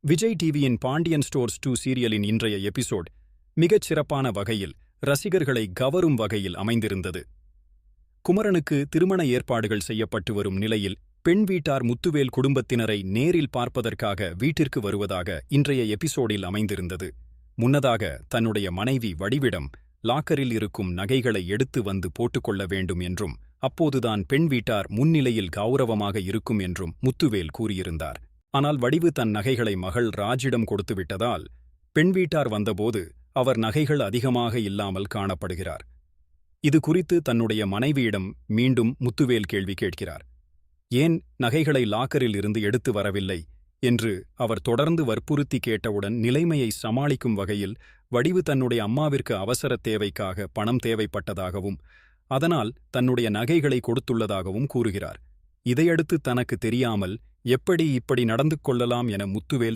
விஜய் டிவியின் பாண்டியன் ஸ்டோர்ஸ் 2 சீரியலின் இன்றைய எபிசோட் மிகச் சிறப்பான வகையில் ரசிகர்களை கவரும் வகையில் அமைந்திருந்தது. குமரனுக்கு திருமண ஏற்பாடுகள் செய்யப்பட்டு வரும் நிலையில் பெண் வீட்டார் முத்துவேல் குடும்பத்தினரை நேரில் பார்ப்பதற்காக வீட்டிற்கு வருவதாக இன்றைய எபிசோடில் அமைந்திருந்தது. முன்னதாக தன்னுடைய மனைவி வடிவிடம் லாக்கரில் இருக்கும் நகைகளை எடுத்து வந்து போட்டுக்கொள்ள வேண்டும் என்றும் அப்போதுதான் பெண் வீட்டார் முன்னிலையில் கௌரவமாக இருக்கும் என்றும் முத்துவேல் கூறியிருந்தார். ஆனால் வடிவு தன் நகைகளை மகள் ராஜிடம் கொடுத்துவிட்டதால் பெண் வீட்டார் வந்தபோது அவர் நகைகள் அதிகமாக இல்லாமல் காணப்படுகிறார். இது குறித்து தன்னுடைய மனைவியிடம் மீண்டும் முத்துவேல் கேள்வி கேட்கிறார். ஏன் நகைகளை லாக்கரில் இருந்து எடுத்து வரவில்லை என்று அவர் தொடர்ந்து வற்புறுத்தி கேட்டவுடன் நிலைமையை சமாளிக்கும் வகையில் வடிவு தன்னுடைய அம்மாவிற்கு அவசர தேவைக்காக பணம் தேவைப்பட்டதாகவும் அதனால் தன்னுடைய நகைகளை கொடுத்துள்ளதாகவும் கூறுகிறார். இதையடுத்து தனக்கு தெரியாமல் எப்படி இப்படி நடந்து கொள்ளலாம் என முத்துவேல்